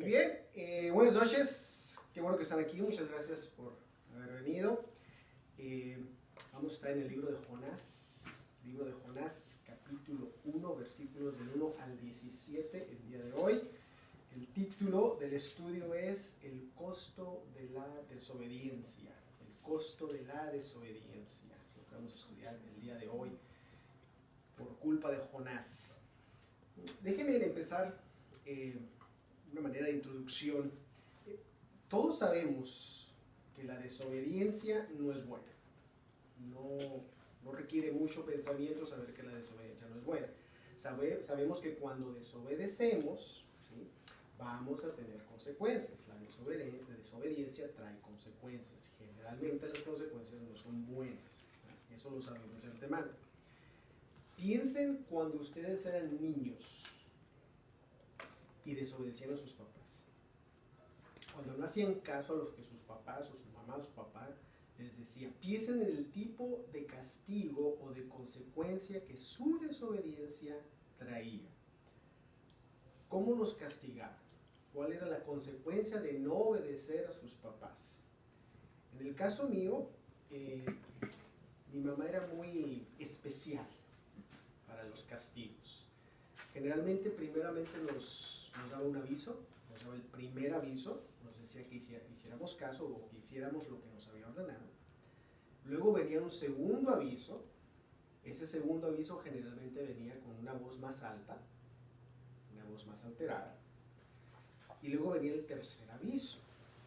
Muy bien, buenas noches, qué bueno que están aquí, muchas gracias por haber venido. Vamos a estar en el libro de Jonás, capítulo 1, versículos del 1 al 17 el día de hoy. El título del estudio es El costo de la desobediencia. El costo de la desobediencia, lo que vamos a estudiar el día de hoy por culpa de Jonás. Déjenme empezar una manera de introducción. Todos sabemos que la desobediencia no es buena. No requiere mucho pensamiento saber que la desobediencia no es buena. Sabemos que cuando desobedecemos, ¿sí?, vamos a tener consecuencias. La desobediencia trae consecuencias. Generalmente las consecuencias no son buenas. Eso lo sabemos de antemano. Piensen cuando ustedes eran niños y desobedecían a sus papás. Cuando no hacían caso a lo que sus papás o su mamá o su papá les decían. Piensen en el tipo de castigo o de consecuencia que su desobediencia traía. ¿Cómo los castigaban? ¿Cuál era la consecuencia de no obedecer a sus papás? En el caso mío, mi mamá era muy especial para los castigos. Generalmente, primeramente nos daba un aviso, nos daba el primer aviso, nos decía que hiciéramos caso o que hiciéramos lo que nos había ordenado. Luego venía un segundo aviso. Ese segundo aviso generalmente venía con una voz más alta, una voz más alterada. Y luego venía el tercer aviso.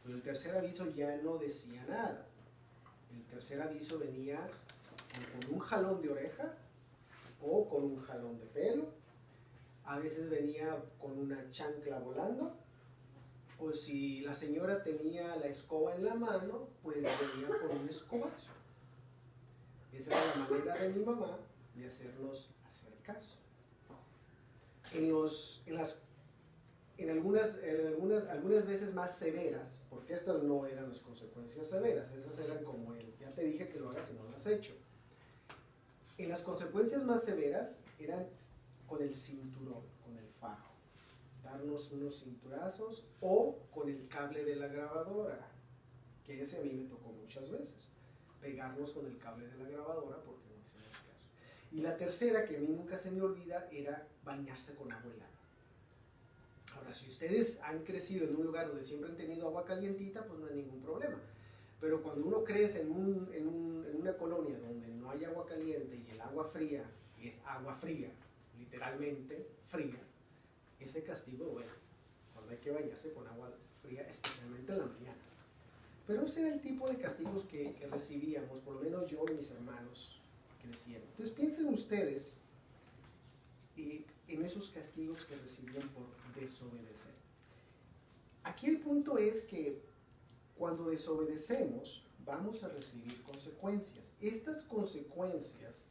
Pero el tercer aviso ya no decía nada. El tercer aviso venía con un jalón de oreja o con un jalón de pelo. A veces venía con una chancla volando, o si la señora tenía la escoba en la mano, pues venía con un escobazo. Esa era la manera de mi mamá de hacernos hacer caso. Algunas veces más severas, porque estas no eran las consecuencias severas, esas eran como ya te dije que lo hagas y no lo has hecho. En las consecuencias más severas eran con el cinturón, con el fajo, darnos unos cinturazos, o con el cable de la grabadora, que ese a mí me tocó muchas veces, pegarnos con el cable de la grabadora porque no hacíamos caso. Y la tercera, que a mí nunca se me olvida, era bañarse con agua helada. Ahora, si ustedes han crecido en un lugar donde siempre han tenido agua calientita, pues no hay ningún problema. Pero cuando uno crece en una colonia donde no hay agua caliente y el agua fría es agua fría, literalmente fría, ese castigo duele. Cuando hay que bañarse con agua fría, especialmente en la mañana. Pero ese era el tipo de castigos que recibíamos, por lo menos yo y mis hermanos crecían. Entonces piensen ustedes en esos castigos que recibían por desobedecer. Aquí el punto es que cuando desobedecemos vamos a recibir consecuencias. Estas consecuencias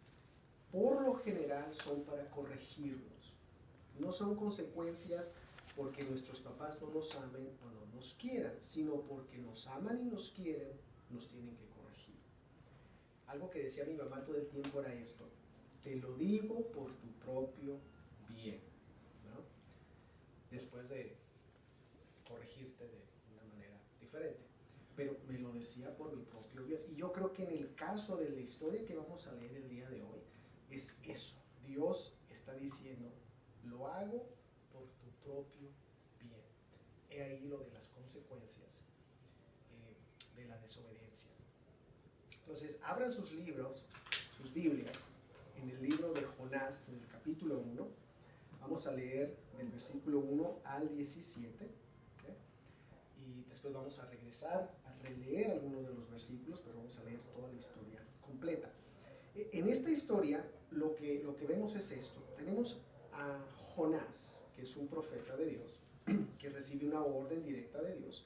por lo general son para corregirnos. No son consecuencias porque nuestros papás no nos amen o no nos quieran, sino porque nos aman y nos quieren, nos tienen que corregir. Algo que decía mi mamá todo el tiempo era esto: te lo digo por tu propio bien, ¿no? Después de corregirte de una manera diferente. Pero me lo decía por mi propio bien. Y yo creo que en el caso de la historia que vamos a leer el día de hoy, es eso. Dios está diciendo, lo hago por tu propio bien. He ahí lo de las consecuencias de la desobediencia. Entonces, abran sus libros, sus Biblias, en el libro de Jonás, en el capítulo 1. Vamos a leer del versículo 1 al 17. ¿Okay? Y después vamos a regresar a releer algunos de los versículos, pero vamos a leer toda la historia completa. En esta historia lo que vemos es esto. Tenemos a Jonás, que es un profeta de Dios, que recibe una orden directa de Dios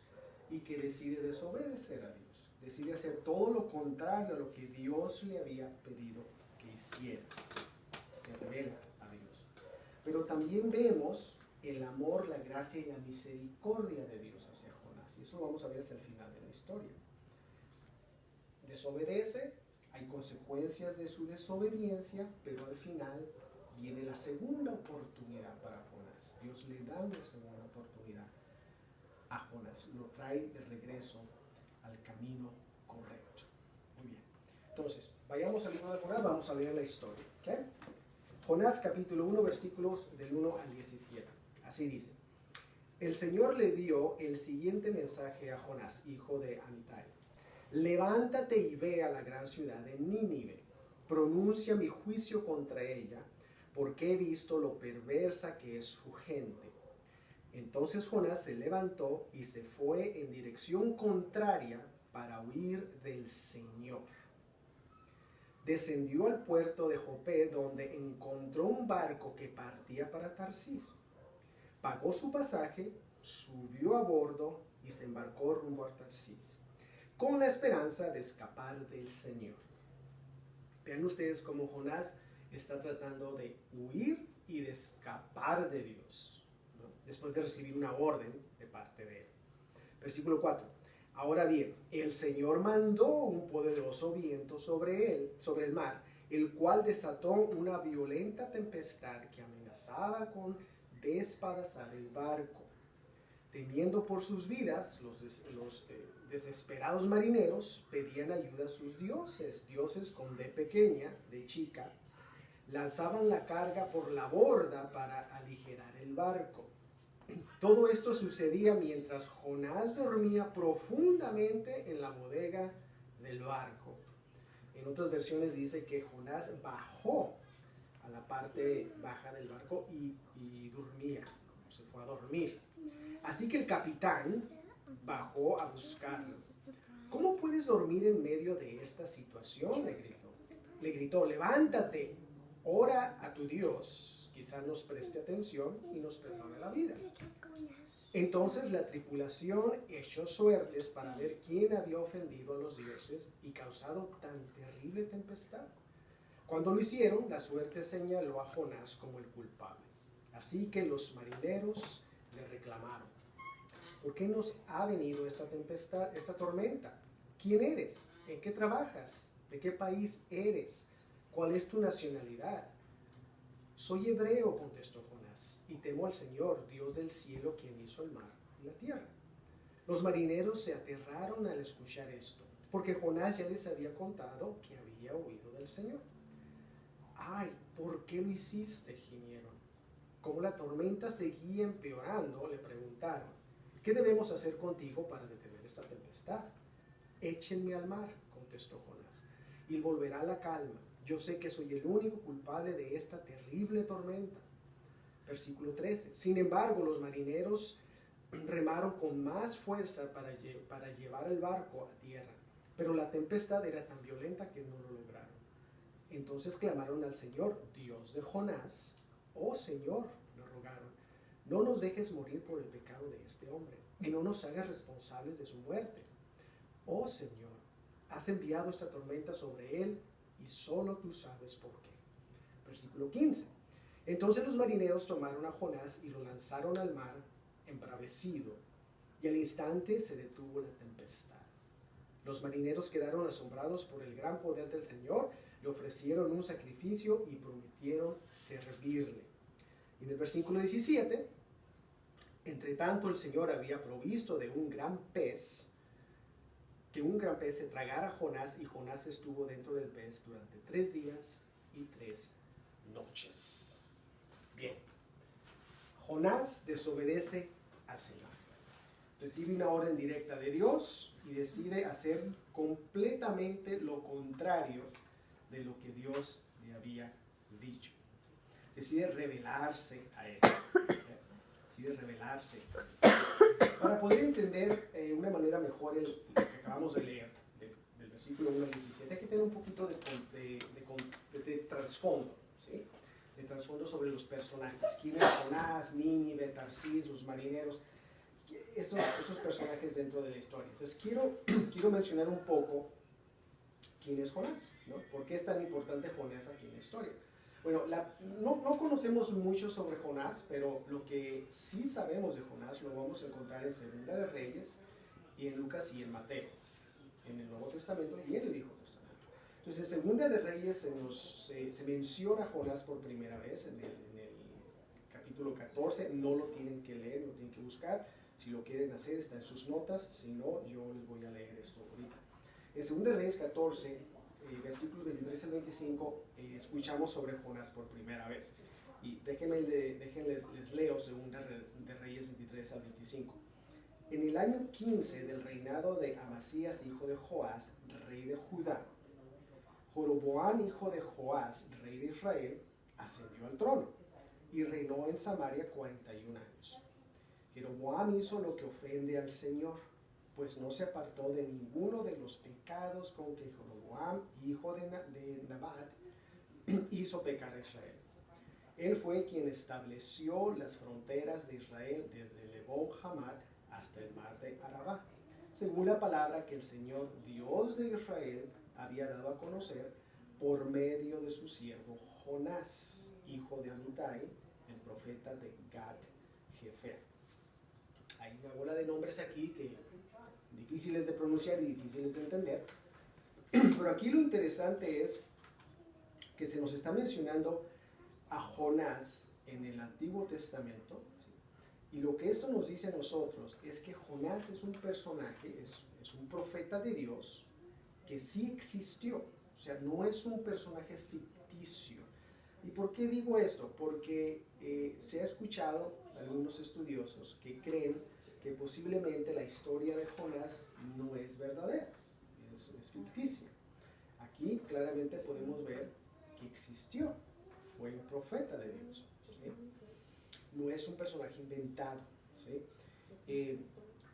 y que decide desobedecer a Dios. Decide hacer todo lo contrario a lo que Dios le había pedido que hiciera. Se revela a Dios. Pero también vemos el amor, la gracia y la misericordia de Dios hacia Jonás. Y eso lo vamos a ver hasta el final de la historia. Desobedece, hay consecuencias de su desobediencia, pero al final viene la segunda oportunidad para Jonás. Dios le da una segunda oportunidad. Jonás, lo trae de regreso al camino correcto. Muy bien. Entonces, vayamos al libro de Jonás, vamos a leer la historia. ¿Okay? Jonás capítulo 1, versículos del 1 al 17. Así dice. El Señor le dio el siguiente mensaje a Jonás, hijo de Amitai. Levántate y ve a la gran ciudad de Nínive. Pronuncia mi juicio contra ella, porque he visto lo perversa que es su gente. Entonces Jonás se levantó y se fue en dirección contraria para huir del Señor. Descendió al puerto de Jope, donde encontró un barco que partía para Tarsis. Pagó su pasaje, subió a bordo y se embarcó rumbo a Tarsis, con la esperanza de escapar del Señor. Vean ustedes cómo Jonás está tratando de huir y de escapar de Dios, ¿no? Después de recibir una orden de parte de él. Versículo 4. Ahora bien, el Señor mandó un poderoso viento sobre el mar, el cual desató una violenta tempestad que amenazaba con despedazar el barco. Temiendo por sus vidas, los desesperados marineros pedían ayuda a sus dioses con D pequeña, de chica, lanzaban la carga por la borda para aligerar el barco. Todo esto sucedía mientras Jonás dormía profundamente en la bodega del barco. En otras versiones dice que Jonás bajó a la parte baja del barco y dormía, se fue a dormir. Así que el capitán bajó a buscarlo. ¿Cómo puedes dormir en medio de esta situación?, le gritó, levántate, ora a tu Dios, quizá nos preste atención y nos perdone la vida. Entonces la tripulación echó suertes para ver quién había ofendido a los dioses y causado tan terrible tempestad. Cuando lo hicieron, la suerte señaló a Jonás como el culpable. Así que los marineros le reclamaron: ¿por qué nos ha venido esta tempestad, esta tormenta? ¿Quién eres? ¿En qué trabajas? ¿De qué país eres? ¿Cuál es tu nacionalidad? Soy hebreo, contestó Jonás, y temo al Señor, Dios del cielo, quien hizo el mar y la tierra. Los marineros se aterraron al escuchar esto, porque Jonás ya les había contado que había huido del Señor. ¡Ay! ¿Por qué lo hiciste?, gimieron. Como la tormenta seguía empeorando, le preguntaron: ¿qué debemos hacer contigo para detener esta tempestad? Échenme al mar, contestó Jonás, y volverá la calma. Yo sé que soy el único culpable de esta terrible tormenta. Versículo 13. Sin embargo, los marineros remaron con más fuerza para llevar el barco a tierra, pero la tempestad era tan violenta que no lo lograron. Entonces clamaron al Señor, Dios de Jonás. Oh Señor, le rogaron, no nos dejes morir por el pecado de este hombre, y no nos hagas responsables de su muerte. Oh Señor, has enviado esta tormenta sobre él, y solo tú sabes por qué. Versículo 15. Entonces los marineros tomaron a Jonás y lo lanzaron al mar embravecido, y al instante se detuvo la tempestad. Los marineros quedaron asombrados por el gran poder del Señor, le ofrecieron un sacrificio y prometieron servirle. Y en el versículo 17, entre tanto el Señor había provisto de un gran pez, que un gran pez se tragara a Jonás, y Jonás estuvo dentro del pez durante 3 días y 3 noches. Bien, Jonás desobedece al Señor. Recibe una orden directa de Dios y decide hacer completamente lo contrario de lo que Dios le había dicho. Decide rebelarse a él. Decide rebelarse. Para poder entender de una manera mejor lo que acabamos de leer, del versículo 1 al 17, hay que tener un poquito de trasfondo, ¿sí? De trasfondo sobre los personajes. ¿Quién es Jonás, Nínive, Tarsis, los marineros? Estos personajes dentro de la historia. Entonces quiero mencionar un poco quién es Jonás, ¿no? ¿Por qué es tan importante Jonás aquí en la historia? Bueno, no conocemos mucho sobre Jonás, pero lo que sí sabemos de Jonás lo vamos a encontrar en Segunda de Reyes, y en Lucas y en Mateo, en el Nuevo Testamento y en el Viejo Testamento. Entonces, en Segunda de Reyes se menciona a Jonás por primera vez en el capítulo 14, no lo tienen que leer, lo tienen que buscar. Si lo quieren hacer, está en sus notas. Si no, yo les voy a leer esto ahorita. En 2 Reyes 14, versículos 23 al 25, escuchamos sobre Jonás por primera vez. Y déjenles leo 2 de Reyes 23 al 25. En el año 15 del reinado de Amasías, hijo de Joás, rey de Judá, Jeroboam, hijo de Joás, rey de Israel, ascendió al trono y reinó en Samaria 41 años. Jeroboam hizo lo que ofende al Señor, pues no se apartó de ninguno de los pecados con que Jeroboam, hijo de Nabat, hizo pecar a Israel. Él fue quien estableció las fronteras de Israel desde Lebón Hamat hasta el mar de Arabá, según la palabra que el Señor, Dios de Israel, había dado a conocer por medio de su siervo Jonás, hijo de Amitai, el profeta de Gat-Hefer. Hay una bola de nombres aquí que difíciles de pronunciar y difíciles de entender, pero aquí lo interesante es que se nos está mencionando a Jonás en el Antiguo Testamento, ¿sí? Y lo que esto nos dice a nosotros es que Jonás es un personaje, es un profeta de Dios que sí existió, o sea, no es un personaje ficticio. ¿Y por qué digo esto? Porque se ha escuchado algunos estudiosos que creen que posiblemente la historia de Jonás no es verdadera, es ficticia. Aquí claramente podemos ver que existió, fue un profeta de Dios, ¿sí? No es un personaje inventado, ¿sí?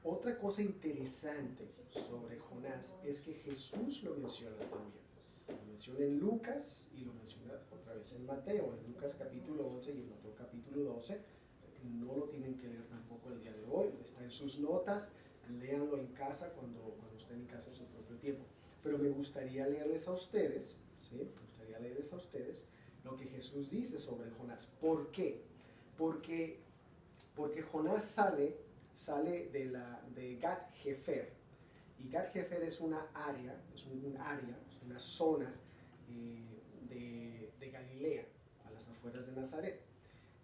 Otra cosa interesante sobre Jonás es que Jesús lo menciona también. Lo menciona en Lucas y lo menciona otra vez en Mateo, en Lucas capítulo 11 y en Mateo capítulo 12. No lo tienen que leer tampoco el día de hoy, está en sus notas, léanlo en casa cuando estén en casa en su propio tiempo. Pero me gustaría leerles a ustedes, ¿sí? Me gustaría leerles a ustedes lo que Jesús dice sobre Jonás. ¿Por qué? Porque Jonás sale de Gat-Hefer, y Gat-Hefer es una área, es una zona de Galilea, a las afueras de Nazaret.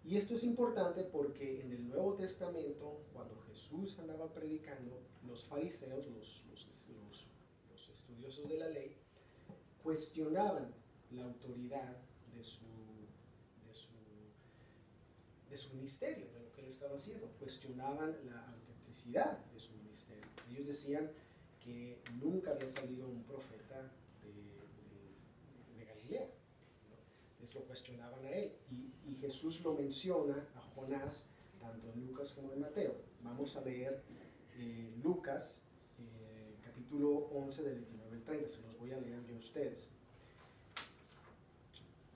Y esto es importante porque en el Nuevo Testamento, cuando Jesús andaba predicando, los fariseos, los estudiosos de la ley, cuestionaban la autoridad de su ministerio, de lo que él estaba haciendo, cuestionaban la autenticidad de su ministerio. Ellos decían que nunca había salido un profeta de Galilea, ¿no? Entonces lo cuestionaban a él, y Jesús lo menciona a Jonás tanto en Lucas como en Mateo. Vamos a leer Lucas capítulo 11 del 29 al 30, se los voy a leer yo a ustedes.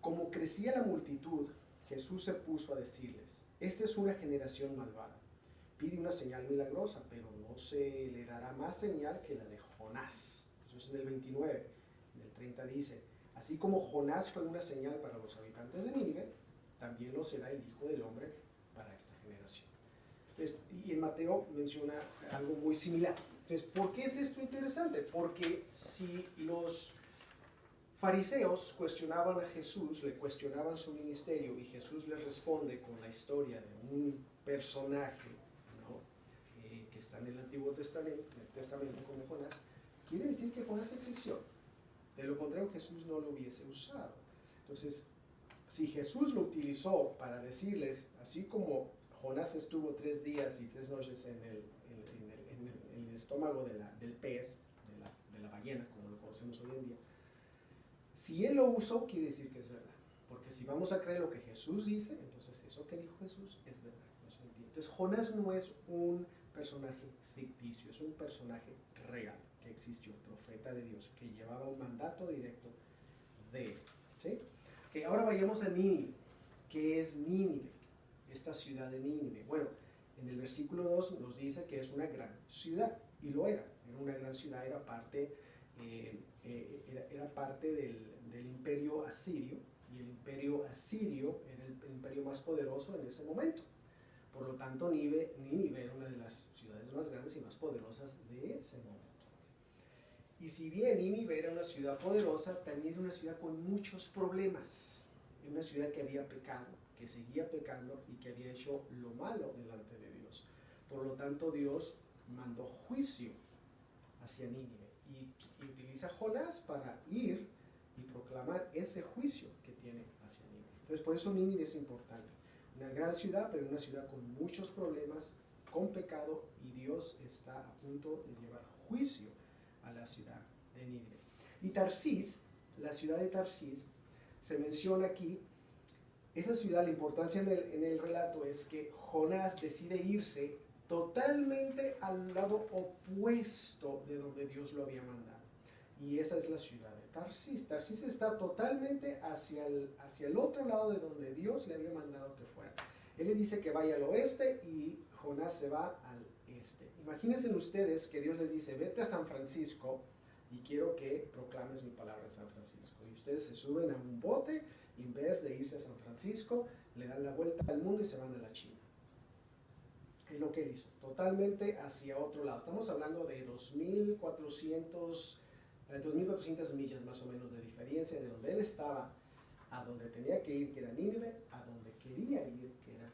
Como crecía la multitud, Jesús se puso a decirles: esta es una generación malvada, pide una señal milagrosa, pero no se le dará más señal que la de Jonás. Eso es en el 29. En el 30 dice: así como Jonás fue una señal para los habitantes de Nínive, también lo será el Hijo del Hombre para esta generación. Entonces, y en Mateo menciona algo muy similar. Entonces, ¿por qué es esto interesante? Porque si los fariseos cuestionaban a Jesús, le cuestionaban su ministerio, y Jesús les responde con la historia de un personaje, ¿no? Que está en el Antiguo Testamento como Jonás, quiere decir que Jonás existió. De lo contrario, Jesús no lo hubiese usado. Entonces, si Jesús lo utilizó para decirles, así como Jonás estuvo 3 días y 3 noches en el estómago del pez, de la ballena, como lo conocemos hoy en día, si él lo usó, quiere decir que es verdad. Porque si vamos a creer lo que Jesús dice, entonces eso que dijo Jesús es verdad, no es mentira. Entonces Jonás no es un personaje ficticio, es un personaje real que existió, profeta de Dios, que llevaba un mandato directo de él, ¿sí? Que ahora vayamos a Nínive. ¿Qué es Nínive? Esta ciudad de Nínive. Bueno, en el versículo 2 nos dice que es una gran ciudad, y lo era una gran ciudad, era parte del imperio asirio, y el imperio asirio era el imperio más poderoso en ese momento. Por lo tanto, Nínive era una de las ciudades más grandes y más poderosas de ese momento. Y si bien Nínive era una ciudad poderosa, también era una ciudad con muchos problemas. Era una ciudad que había pecado, que seguía pecando y que había hecho lo malo delante de Dios. Por lo tanto, Dios mandó juicio hacia Nínive y utiliza a Jonás para ir y proclamar ese juicio que tiene hacia Nínive. Entonces, por eso Nínive es importante. Una gran ciudad, pero una ciudad con muchos problemas, con pecado, y Dios está a punto de llevar juicio a la ciudad de Nínive. Y Tarsis, la ciudad de Tarsis, se menciona aquí. Esa ciudad, la importancia en el relato es que Jonás decide irse totalmente al lado opuesto de donde Dios lo había mandado. Y esa es la ciudad de Tarsis. Tarsis está totalmente hacia el otro lado de donde Dios le había mandado que fuera. Él le dice que vaya al oeste y Jonás se va al este. Imagínense ustedes que Dios les dice, vete a San Francisco y quiero que proclames mi palabra en San Francisco. Y ustedes se suben a un bote y en vez de irse a San Francisco, le dan la vuelta al mundo y se van a la China. Es lo que él hizo, totalmente hacia otro lado. Estamos hablando de 2.400 millas más o menos de diferencia de donde él estaba a donde tenía que ir, que era Nínive, a donde quería ir, que era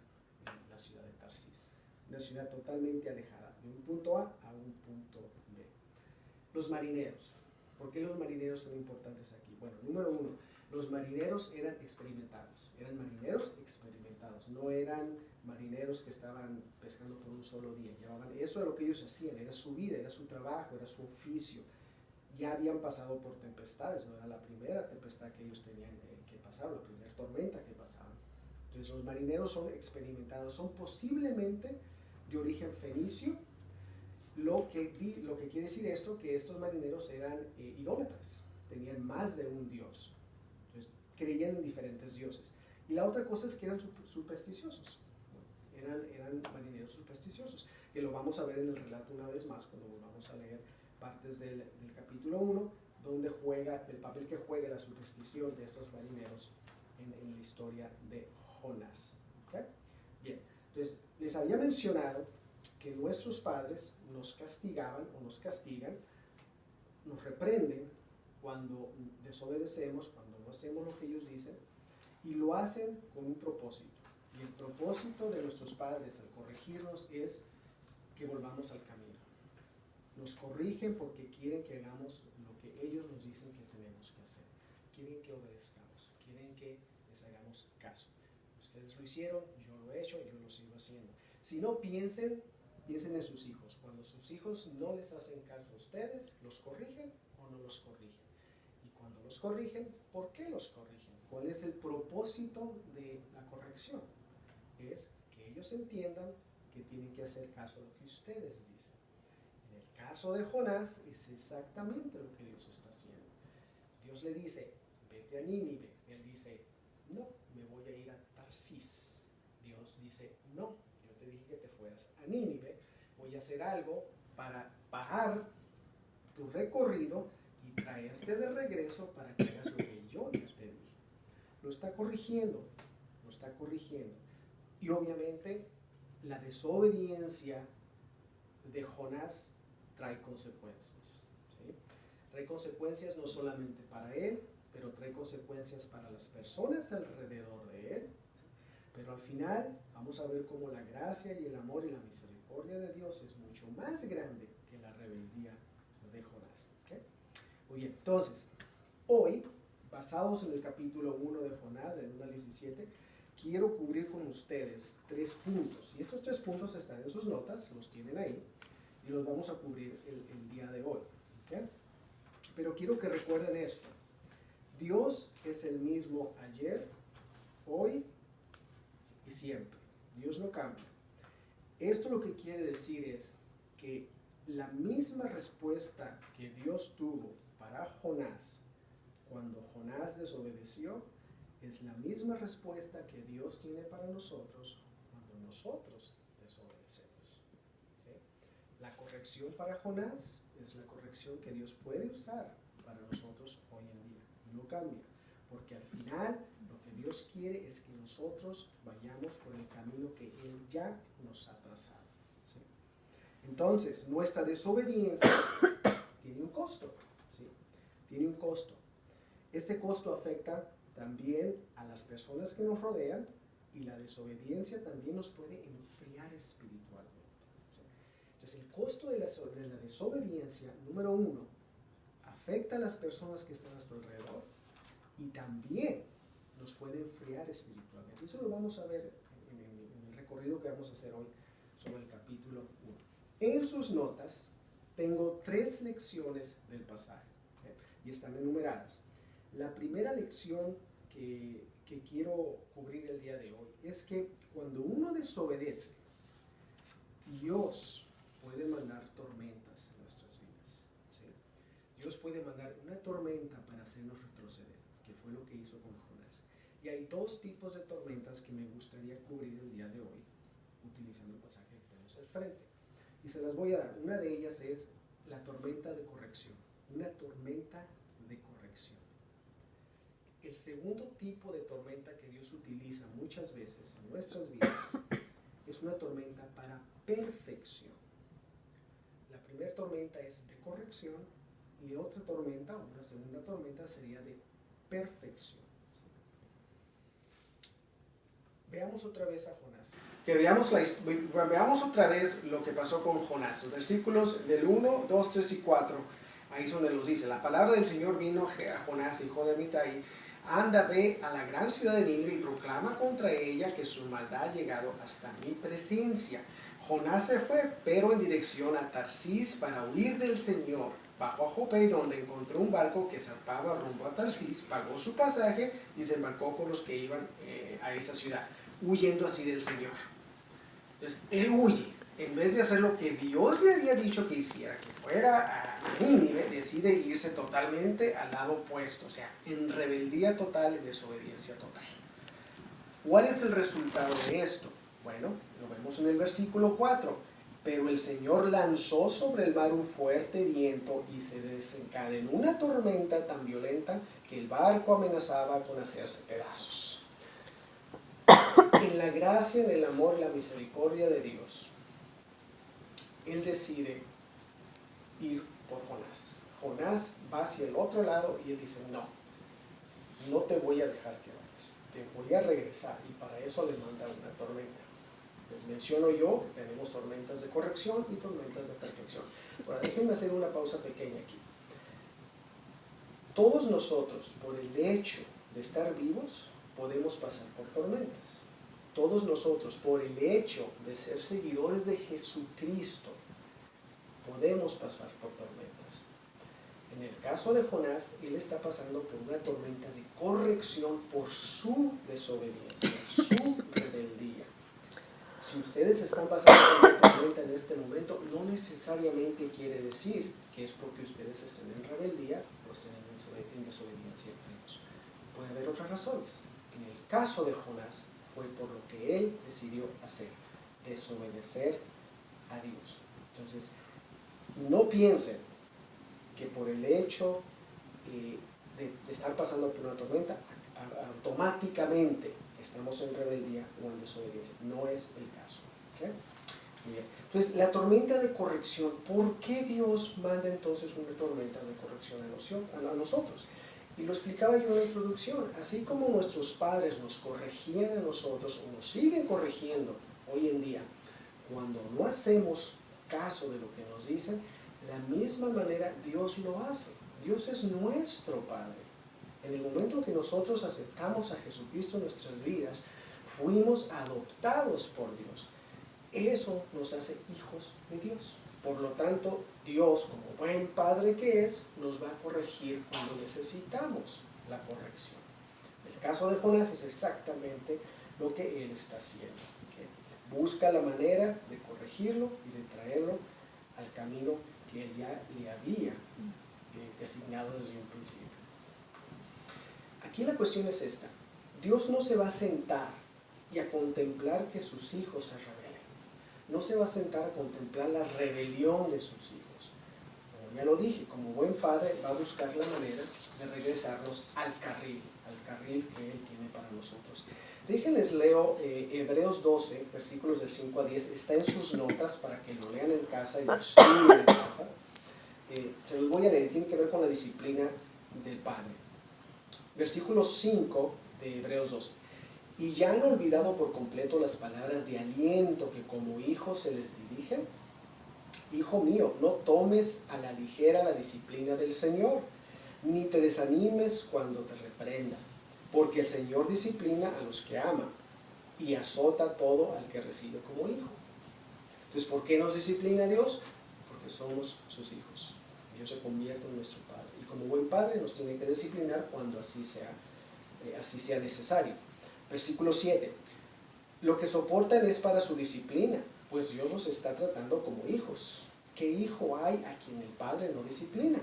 la ciudad de Tarsis. Una ciudad totalmente alejada, de un punto A a un punto B. Los marineros. ¿Por qué los marineros son importantes aquí? Bueno, número uno, los marineros eran experimentados, no eran marineros que estaban pescando por un solo día. Eso era lo que ellos hacían, era su vida, era su trabajo, era su oficio. Ya habían pasado por tempestades, no era la primera tempestad que ellos tenían que pasar, la primera tormenta que pasaban. Entonces los marineros son experimentados, son posiblemente de origen fenicio. Lo que quiere decir esto, que estos marineros eran idólatras, tenían más de un dios, entonces creían en diferentes dioses. Y la otra cosa es que eran supersticiosos, ¿no? Eran marineros supersticiosos, que lo vamos a ver en el relato una vez más cuando volvamos a leer partes del capítulo 1, donde juega el papel que juega la superstición de estos marineros en la historia de Jonás. ¿Okay? Bien, entonces les había mencionado que nuestros padres nos castigaban o nos castigan, nos reprenden cuando desobedecemos, cuando no hacemos lo que ellos dicen, y lo hacen con un propósito. Y el propósito de nuestros padres al corregirnos es que volvamos al camino. Nos corrigen porque quieren que hagamos lo que ellos nos dicen que tenemos que hacer. Quieren que obedezcamos, quieren que les hagamos caso. Ustedes lo hicieron, yo lo he hecho, yo lo sigo haciendo. Si no, piensen en sus hijos. Cuando sus hijos no les hacen caso a ustedes, ¿los corrigen o no los corrigen? Y cuando los corrigen, ¿por qué los corrigen? ¿Cuál es el propósito de la corrección? Es que ellos entiendan que tienen que hacer caso a lo que ustedes dicen. En el caso de Jonás es exactamente lo que Dios está haciendo. Dios le dice, vete a Nínive. Él dice, no, me voy a ir a Tarsis. Dios dice, no, yo te dije que te fueras a Nínive. Voy a hacer algo para parar tu recorrido y traerte de regreso para que hagas lo que yo ya te dije. Lo está corrigiendo. Y obviamente la desobediencia de Jonás trae consecuencias. ¿Sí? Trae consecuencias no solamente para él, pero trae consecuencias para las personas alrededor de él. Pero al final vamos a ver cómo la gracia y el amor y la misericordia de Dios es mucho más grande que la rebeldía de Jonás. ¿Okay? Muy bien, entonces, hoy, basados en el capítulo 1 de Jonás, del 1 al 17, quiero cubrir con ustedes 3 puntos. Y estos 3 puntos están en sus notas, los tienen ahí, y los vamos a cubrir el día de hoy. ¿Okay? Pero quiero que recuerden esto. Dios es el mismo ayer, hoy y siempre. Dios no cambia. Esto lo que quiere decir es que la misma respuesta que Dios tuvo para Jonás cuando Jonás desobedeció es la misma respuesta que Dios tiene para nosotros cuando nosotros desobedecemos. ¿Sí? La corrección para Jonás es la corrección que Dios puede usar para nosotros hoy en día. No cambia, porque al final lo que Dios quiere es que nosotros vayamos por el camino que Él ya nos ha trazado. ¿Sí? Entonces, nuestra desobediencia tiene un costo. ¿Sí? Tiene un costo. Este costo afecta también a las personas que nos rodean y la desobediencia también nos puede enfriar espiritualmente. Entonces, el costo de la desobediencia, número uno, afecta a las personas que están a nuestro alrededor y también nos puede enfriar espiritualmente. Eso lo vamos a ver en el recorrido que vamos a hacer hoy sobre el capítulo 1. En sus notas tengo 3 lecciones del pasaje, ¿okay? Y están enumeradas. La primera lección que quiero cubrir el día de hoy es que cuando uno desobedece, Dios puede mandar tormentas en nuestras vidas, ¿sí? Dios puede mandar una tormenta para hacernos retroceder, que fue lo que hizo con Jonás. Y hay 2 tipos de tormentas que me gustaría cubrir el día de hoy, utilizando el pasaje que tenemos al frente. Y se las voy a dar. Una de ellas es la tormenta de corrección. Una tormenta de corrección. El segundo tipo de tormenta que Dios utiliza muchas veces en nuestras vidas es una tormenta para perfección. La primera tormenta es de corrección y otra tormenta, o una segunda tormenta, sería de perfección. Veamos otra vez a Jonás. Que veamos otra vez lo que pasó con Jonás. Los versículos del 1, 2, 3 y 4, ahí es donde los dice. La palabra del Señor vino a Jonás, hijo de Amitai. Anda, ve a la gran ciudad de Nínive y proclama contra ella que su maldad ha llegado hasta mi presencia. Jonás se fue, pero en dirección a Tarsís para huir del Señor. Bajó a Jope, donde encontró un barco que zarpaba rumbo a Tarsís, pagó su pasaje y se embarcó con los que iban a esa ciudad, huyendo así del Señor. Entonces, él huye. En vez de hacer lo que Dios le había dicho que hiciera, que fuera a Nínive, decide irse totalmente al lado opuesto, o sea, en rebeldía total y desobediencia total. ¿Cuál es el resultado de esto? Bueno, lo vemos en el versículo 4. Pero el Señor lanzó sobre el mar un fuerte viento y se desencadenó una tormenta tan violenta que el barco amenazaba con hacerse pedazos. En la gracia, en el amor, la misericordia de Dios, Él decide ir por Jonás. Jonás va hacia el otro lado y Él dice, no te voy a dejar que vayas, te voy a regresar, y para eso le manda una tormenta. Les menciono yo que tenemos tormentas de corrección y tormentas de perfección. Ahora, déjenme hacer una pausa pequeña aquí. Todos nosotros, por el hecho de estar vivos, podemos pasar por tormentas. Todos nosotros, por el hecho de ser seguidores de Jesucristo, podemos pasar por tormentas. En el caso de Jonás, él está pasando por una tormenta de corrección por su desobediencia, su rebeldía. Si ustedes están pasando por una tormenta en este momento, no necesariamente quiere decir que es porque ustedes estén en rebeldía o estén en desobediencia a Dios. Puede haber otras razones. En el caso de Jonás, fue por lo que él decidió hacer, desobedecer a Dios. Entonces, no piensen que por el hecho de estar pasando por una tormenta, automáticamente estamos en rebeldía o en desobediencia. No es el caso. ¿Okay? Bien. Entonces, la tormenta de corrección, ¿por qué Dios manda entonces una tormenta de corrección a nosotros? Y lo explicaba yo en la introducción. Así como nuestros padres nos corregían a nosotros, o nos siguen corrigiendo hoy en día, cuando no hacemos caso de lo que nos dicen, de la misma manera Dios lo hace. Dios es nuestro Padre. En el momento que nosotros aceptamos a Jesucristo en nuestras vidas, fuimos adoptados por Dios. Eso nos hace hijos de Dios. Por lo tanto, Dios, como buen Padre que es, nos va a corregir cuando necesitamos la corrección. El caso de Jonás es exactamente lo que él está haciendo. ¿Okay? Busca la manera de corregirlo y de traerlo al camino que él ya le había designado desde un principio. Aquí la cuestión es esta. Dios no se va a sentar y a contemplar que sus hijos se rebelen. No se va a sentar a contemplar la rebelión de sus hijos. Como ya lo dije, como buen padre va a buscar la manera de regresarnos al carril que Él tiene para nosotros. Déjenles leo Hebreos 12, versículos del 5 a 10. Está en sus notas para que lo lean en casa y lo estudien en casa. Se los voy a leer, tiene que ver con la disciplina del Padre. Versículo 5 de Hebreos 12. Y ya han olvidado por completo las palabras de aliento que como hijos se les dirigen. Hijo mío, no tomes a la ligera la disciplina del Señor, ni te desanimes cuando te reprenda, porque el Señor disciplina a los que ama y azota a todo al que recibe como hijo. Entonces, ¿por qué nos disciplina Dios? Porque somos sus hijos. Dios se convierte en nuestro Padre. Y como buen Padre nos tiene que disciplinar cuando así sea necesario. Versículo 7. Lo que soportan es para su disciplina, pues Dios los está tratando como hijos. ¿Qué hijo hay a quien el Padre no disciplina?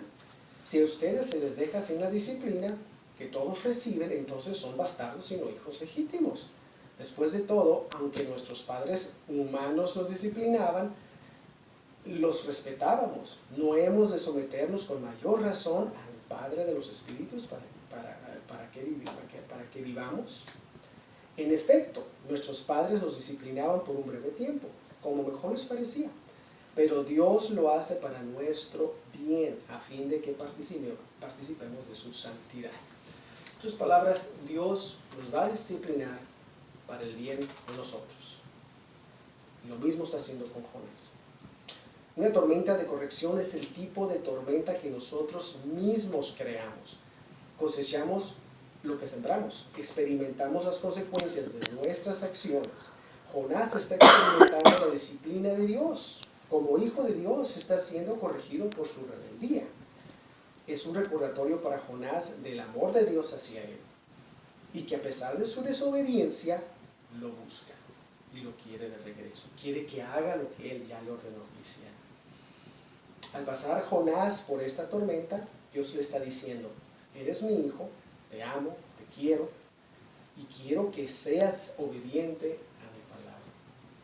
Si a ustedes se les deja sin la disciplina que todos reciben, entonces son bastardos y no hijos legítimos. Después de todo, aunque nuestros padres humanos nos disciplinaban, los respetábamos. No hemos de someternos con mayor razón al Padre de los Espíritus para que vivamos. En efecto, nuestros padres nos disciplinaban por un breve tiempo, como mejor les parecía. Pero Dios lo hace para nuestro bien, a fin de que participemos de su santidad. En otras palabras, Dios nos va a disciplinar para el bien de nosotros. Lo mismo está haciendo con Jonás. Una tormenta de corrección es el tipo de tormenta que nosotros mismos creamos. Cosechamos lo que sembramos, experimentamos las consecuencias de nuestras acciones. Jonás está experimentando la disciplina de Dios. Como hijo de Dios está siendo corregido por su rebeldía. Es un recordatorio para Jonás del amor de Dios hacia él, y que a pesar de su desobediencia lo busca y lo quiere de regreso. Quiere que haga lo que él ya le ordenó que hiciera. Al pasar Jonás por esta tormenta, Dios le está diciendo: eres mi hijo, te amo, te quiero, y quiero que seas obediente a mi palabra.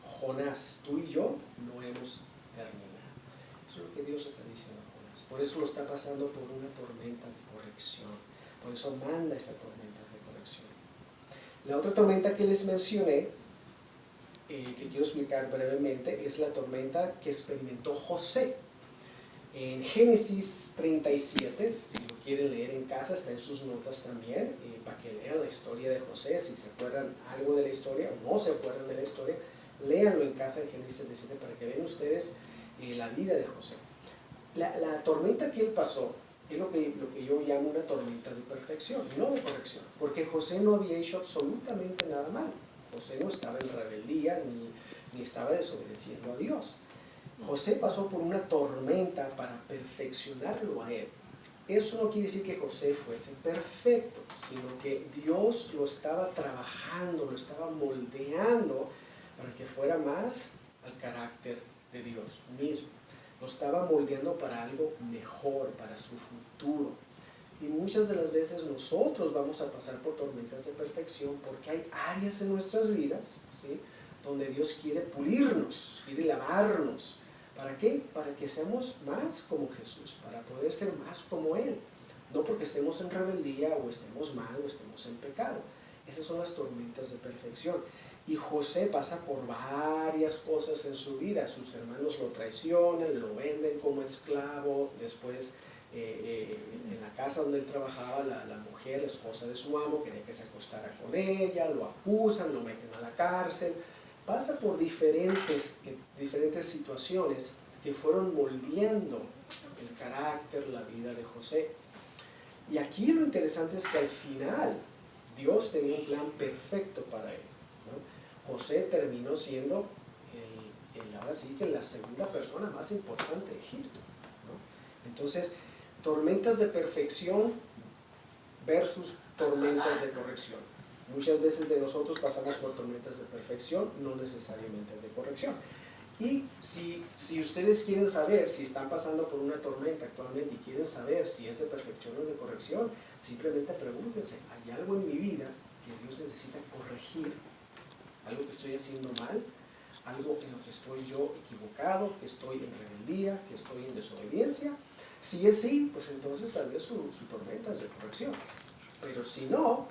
Jonás, tú y yo no hemos terminado. Eso es lo que Dios está diciendo a Jonás. Por eso lo está pasando por una tormenta de corrección. Por eso manda esta tormenta de corrección. La otra tormenta que les mencioné, que quiero explicar brevemente, es la tormenta que experimentó José. En Génesis 37, si lo quieren leer en casa, está en sus notas también, para que lean la historia de José. Si se acuerdan algo de la historia o no se acuerdan de la historia, léanlo en casa en Génesis 37 para que vean ustedes la vida de José. La tormenta que él pasó es lo que yo llamo una tormenta de perfección, no de corrección, porque José no había hecho absolutamente nada mal. José no estaba en rebeldía ni estaba desobedeciendo a Dios. José pasó por una tormenta para perfeccionarlo a él. Eso no quiere decir que José fuese perfecto, sino que Dios lo estaba trabajando, lo estaba moldeando para que fuera más al carácter de Dios mismo. Lo estaba moldeando para algo mejor, para su futuro. Y muchas de las veces nosotros vamos a pasar por tormentas de perfección porque hay áreas en nuestras vidas, ¿sí?, donde Dios quiere pulirnos, quiere lavarnos. ¿Para qué? Para que seamos más como Jesús, para poder ser más como Él. No porque estemos en rebeldía o estemos mal o estemos en pecado. Esas son las tormentas de perfección. Y José pasa por varias cosas en su vida. Sus hermanos lo traicionan, lo venden como esclavo. Después, en la casa donde él trabajaba, la mujer, la esposa de su amo, quería que se acostara con ella, lo acusan, lo meten a la cárcel. Pasa por diferentes situaciones que fueron moldeando el carácter, la vida de José. Y aquí lo interesante es que al final Dios tenía un plan perfecto para él, ¿no? José terminó siendo ahora sí que la segunda persona más importante de Egipto, ¿no? Entonces, tormentas de perfección versus tormentas de corrección. Muchas veces de nosotros pasamos por tormentas de perfección, no necesariamente de corrección. Y si ustedes quieren saber si están pasando por una tormenta actualmente y quieren saber si es de perfección o de corrección, simplemente pregúntense: ¿hay algo en mi vida que Dios necesita corregir? ¿Algo que estoy haciendo mal? ¿Algo en lo que estoy yo equivocado? ¿Que estoy en rebeldía? ¿Que estoy en desobediencia? Si es sí, pues entonces tal vez su tormenta es de corrección. Pero si no,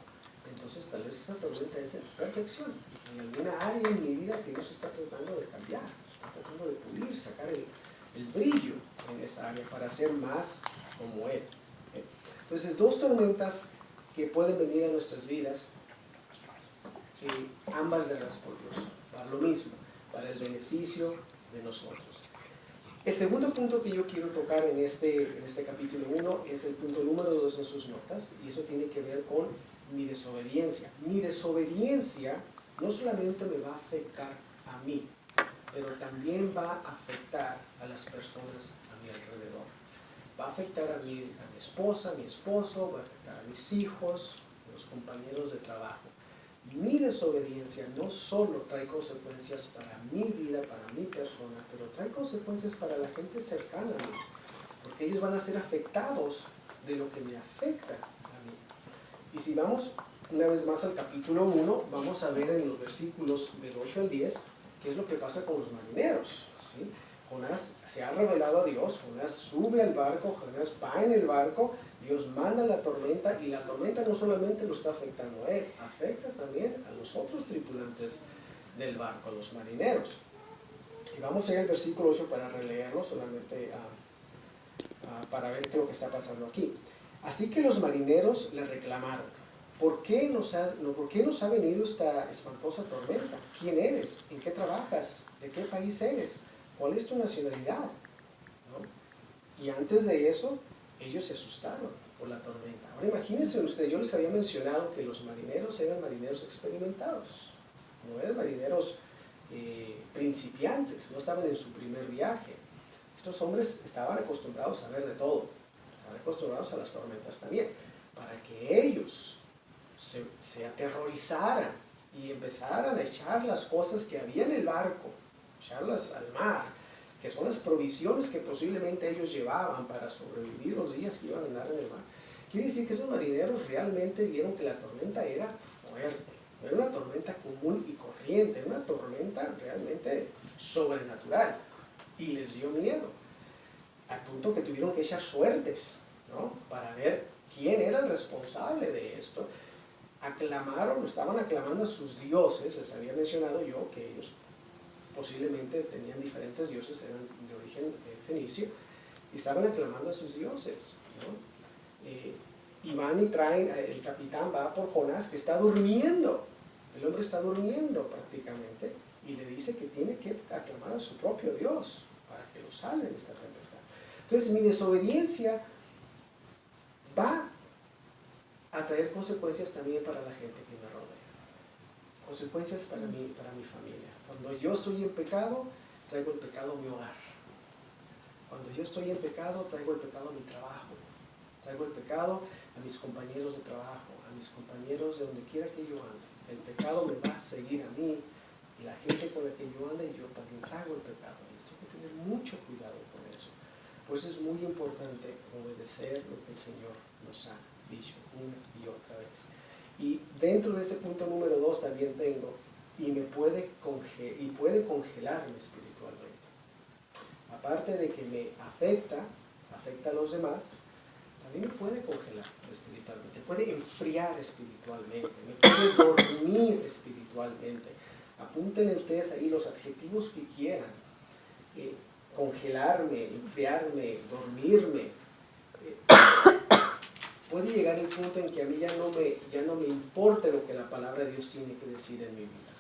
entonces tal vez esa tormenta es de perfección. En alguna área en mi vida que Dios está tratando de cambiar, está tratando de pulir, sacar el brillo en esa área para ser más como Él. Entonces, dos tormentas que pueden venir a nuestras vidas, ambas dadas por Dios, para lo mismo, para el beneficio de nosotros. El segundo punto que yo quiero tocar en este capítulo 1 es el punto número 2 en sus notas, y eso tiene que ver con mi desobediencia. Mi desobediencia no solamente me va a afectar a mí, pero también va a afectar a las personas a mi alrededor. Va a afectar a mi esposa, a mi esposo, va a afectar a mis hijos, a los compañeros de trabajo. Mi desobediencia no solo trae consecuencias para mi vida, para mi persona, pero trae consecuencias para la gente cercana a mí, porque ellos van a ser afectados de lo que me afecta a mí. Y si vamos una vez más al capítulo 1, vamos a ver en los versículos del 8 al 10 qué es lo que pasa con los marineros, ¿sí? Jonás se ha revelado a Dios, Jonás sube al barco, Jonás va en el barco, Dios manda la tormenta, y la tormenta no solamente lo está afectando a él, afecta también a los otros tripulantes del barco, a los marineros. Y vamos a ir al versículo 8 para releerlo, solamente para ver qué es lo que está pasando aquí. Así que los marineros le reclamaron: ¿Por qué nos ha venido esta espantosa tormenta? ¿Quién eres? ¿En qué trabajas? ¿De qué país eres? ¿Cuál es tu nacionalidad? ¿No? Y antes de eso, ellos se asustaron por la tormenta. Ahora imagínense ustedes, yo les había mencionado que los marineros eran marineros experimentados, no eran marineros principiantes, no estaban en su primer viaje. Estos hombres estaban acostumbrados a ver de todo, estaban acostumbrados a las tormentas también, para que ellos se aterrorizaran y empezaran a echar las cosas que había en el barco, echarlas al mar, que son las provisiones que posiblemente ellos llevaban para sobrevivir los días que iban a andar en el mar. Quiere decir que esos marineros realmente vieron que la tormenta era fuerte, no era una tormenta común y corriente, era una tormenta realmente sobrenatural, y les dio miedo, al punto que tuvieron que echar suertes, ¿no?, para ver quién era el responsable de esto. Estaban aclamando a sus dioses. Les había mencionado yo que ellos posiblemente tenían diferentes dioses, eran de origen fenicio, y estaban aclamando a sus dioses, ¿no? Y van y traen, el capitán va por Jonás, que está durmiendo, el hombre está durmiendo prácticamente, y le dice que tiene que aclamar a su propio Dios para que lo salve de esta tempestad. Entonces mi desobediencia va a traer consecuencias también para la gente que me rodea, consecuencias para mí, para mi familia. Cuando yo estoy en pecado, traigo el pecado a mi hogar. Cuando yo estoy en pecado, traigo el pecado a mi trabajo, traigo el pecado a mis compañeros de trabajo, a mis compañeros de donde quiera que yo ande. El pecado me va a seguir a mí, y la gente con la que yo ande, yo también traigo el pecado. Y esto hay que tener mucho cuidado con eso. Por eso es muy importante obedecer lo que el Señor nos ha dicho una y otra vez. Y dentro de ese punto número 2 también tengo, y puede congelarme espiritualmente. Aparte de que me afecta a los demás, también me puede congelar espiritualmente, puede enfriar espiritualmente, me puede dormir espiritualmente. Apúntenle ustedes ahí los adjetivos que quieran: congelarme, enfriarme, dormirme. Puede llegar el punto en que a mí ya no me importa lo que la palabra de Dios tiene que decir en mi vida.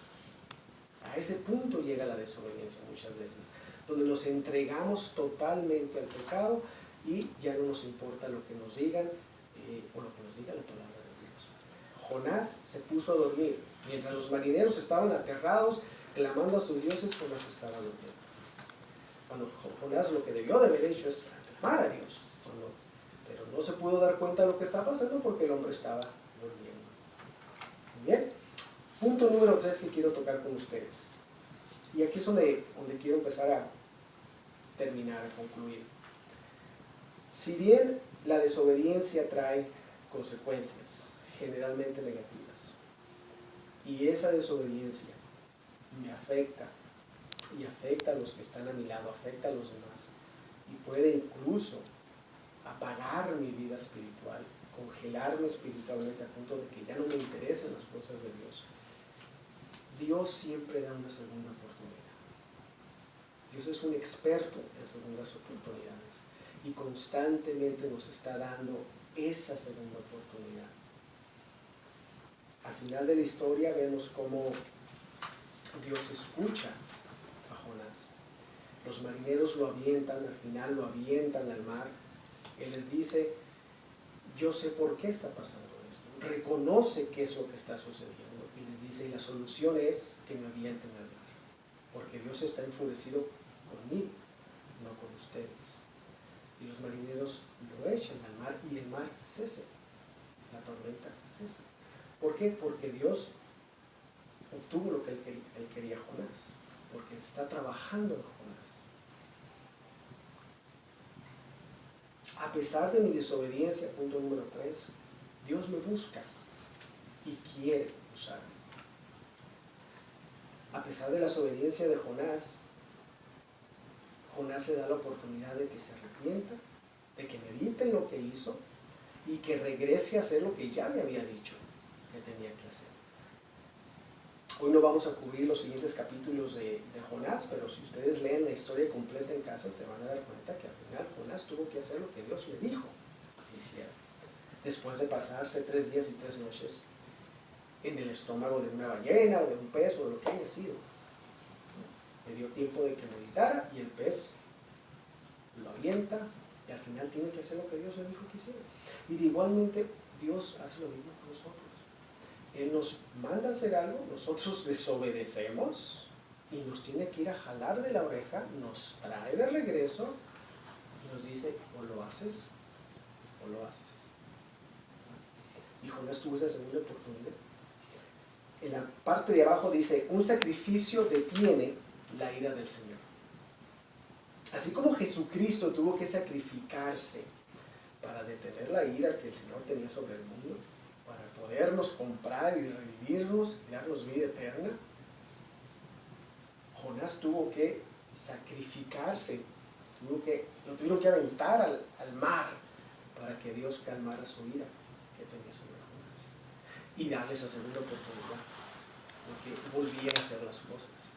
A ese punto llega la desobediencia muchas veces, donde nos entregamos totalmente al pecado y ya no nos importa lo que nos digan o lo que nos diga la palabra de Dios. Jonás se puso a dormir. Mientras los marineros estaban aterrados, clamando a sus dioses, Jonás estaba durmiendo. Cuando Jonás lo que debió de haber hecho es aclamar a Dios, pero no se pudo dar cuenta de lo que estaba pasando porque el hombre estaba durmiendo. Bien, punto número 3 que quiero tocar con ustedes. Y aquí es donde quiero empezar a terminar, a concluir. Si bien la desobediencia trae consecuencias generalmente negativas, y esa desobediencia me afecta, y afecta a los que están a mi lado, afecta a los demás, y puede incluso apagar mi vida espiritual, congelarme espiritualmente a punto de que ya no me interesen las cosas de Dios. Dios siempre da una segunda oportunidad. Dios es un experto en segundas oportunidades y constantemente nos está dando esa segunda oportunidad. Al final de la historia vemos cómo Dios escucha a Jonás. Los marineros lo avientan, al final lo avientan al mar. Él les dice, yo sé por qué está pasando esto. Reconoce qué es lo que está sucediendo. Y les dice, y la solución es que me avienten al mar. Porque Dios está enfurecido conmigo, no con ustedes. Y los marineros lo echan al mar y el mar cesa. La tormenta cesa. ¿Por qué? Porque Dios obtuvo lo que él quería Jonás. Porque está trabajando en Jonás. A pesar de mi desobediencia, punto número 3, Dios me busca y quiere usarme. A pesar de la desobediencia de Jonás, Jonás le da la oportunidad de que se arrepienta, de que medite en lo que hizo y que regrese a hacer lo que ya le había dicho que tenía que hacer. Hoy no vamos a cubrir los siguientes capítulos de Jonás, pero si ustedes leen la historia completa en casa se van a dar cuenta que al final Jonás tuvo que hacer lo que Dios le dijo que hiciera. Después de pasarse 3 días y 3 noches en el estómago de una ballena o de un pez o de lo que haya sido. Le dio tiempo de que meditara y el pez lo avienta y al final tiene que hacer lo que Dios le dijo que hiciera. Y de igualmente Dios hace lo mismo con nosotros. Él nos manda a hacer algo, nosotros desobedecemos y nos tiene que ir a jalar de la oreja, nos trae de regreso y nos dice, o lo haces o lo haces. Y Jonás tuvo esa segunda oportunidad. En la parte de abajo dice, un sacrificio detiene la ira del Señor. Así como Jesucristo tuvo que sacrificarse para detener la ira que el Señor tenía sobre el mundo, para podernos comprar y redimirnos y darnos vida eterna, Jonás tuvo que sacrificarse, lo tuvieron que aventar al mar para que Dios calmara su ira que tenía sobre Jonás y darle esa segunda oportunidad de que volviera a hacer las cosas.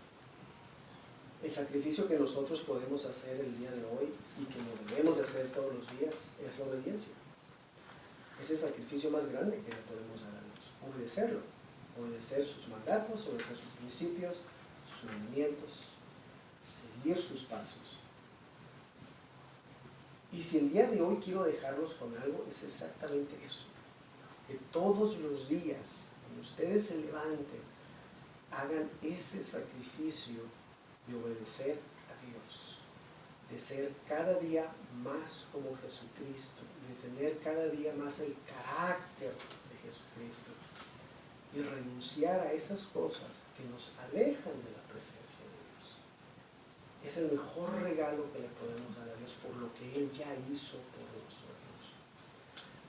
El sacrificio que nosotros podemos hacer el día de hoy y que lo debemos de hacer todos los días es la obediencia. Es el sacrificio más grande que le podemos dar a Dios. Obedecerlo. Obedecer sus mandatos, obedecer sus principios, sus mandamientos, seguir sus pasos. Y si el día de hoy quiero dejarlos con algo, es exactamente eso. Que todos los días, cuando ustedes se levanten, hagan ese sacrificio de obedecer a Dios, de ser cada día más como Jesucristo, de tener cada día más el carácter de Jesucristo y renunciar a esas cosas que nos alejan de la presencia de Dios. Es el mejor regalo que le podemos dar a Dios por lo que Él ya hizo por nosotros.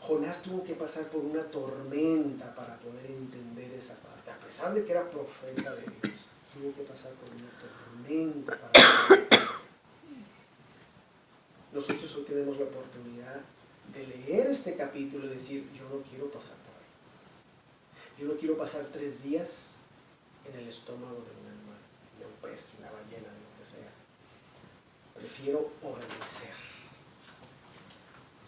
Jonás tuvo que pasar por una tormenta para poder entender esa parte, a pesar de que era profeta de Dios. Tuvo que pasar por una tormenta para poder. Nosotros hoy tenemos la oportunidad de leer este capítulo y decir, yo no quiero pasar por ahí. Yo no quiero pasar 3 días en el estómago de un animal, de un pez, de una ballena, de lo que sea. Prefiero obedecer.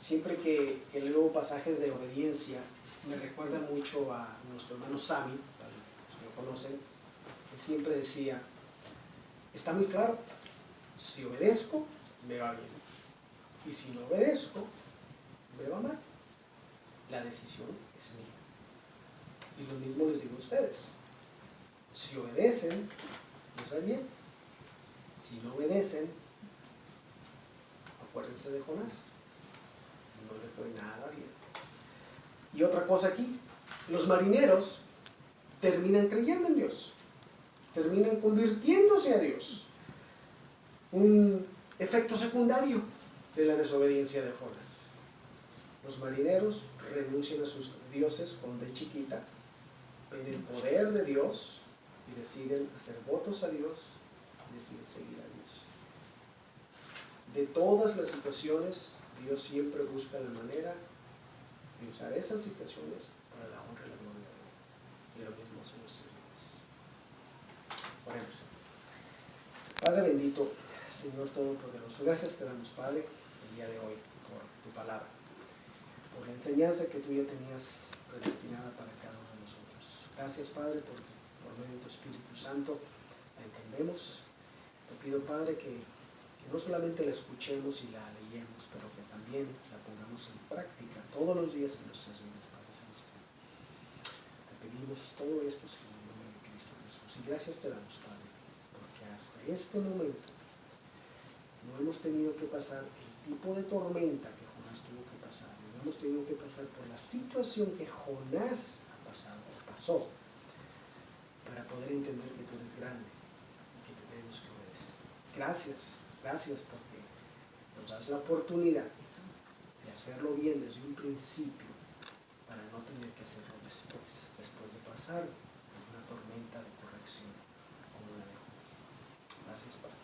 Siempre que leo pasajes de obediencia, me recuerda mucho a nuestro hermano Sammy, para los que lo conocen. Él siempre decía, está muy claro, si obedezco, me va bien. Y si no obedezco, me va mal. La decisión es mía. Y lo mismo les digo a ustedes. Si obedecen, les va bien. Si no obedecen, acuérdense de Jonás. No le fue nada bien. Y otra cosa aquí, los marineros terminan creyendo en Dios. Terminan convirtiéndose a Dios. Un efecto secundario de la desobediencia de Jonás. Los marineros renuncian a sus dioses con D chiquita, ven el poder de Dios y deciden hacer votos a Dios y deciden seguir a Dios. De todas las situaciones, Dios siempre busca la manera de usar esas situaciones para la honra y la gloria de Él. Y lo mismo hace nuestros días. Oremos. Padre bendito, Señor Todopoderoso, gracias te damos, Padre, el día de hoy por tu palabra, por la enseñanza que tú ya tenías predestinada para cada uno de nosotros. Gracias, Padre, por medio de tu Espíritu Santo la entendemos. Te pido, Padre, que no solamente la escuchemos y la leemos, pero que también la pongamos en práctica todos los días en nuestras vidas, Padre Celestial. Te pedimos todo esto, Señor, en el nombre de Cristo Jesús. Y gracias te damos, Padre, porque hasta este momento no hemos tenido que pasar el tipo de tormenta que Jonás tuvo que pasar. No hemos tenido que pasar por la situación que Jonás ha pasado o pasó para poder entender que tú eres grande y que te tenemos que obedecer. Gracias porque nos das la oportunidad de hacerlo bien desde un principio para no tener que hacerlo después de pasar por una tormenta de corrección como la de Jonás. Gracias, Padre.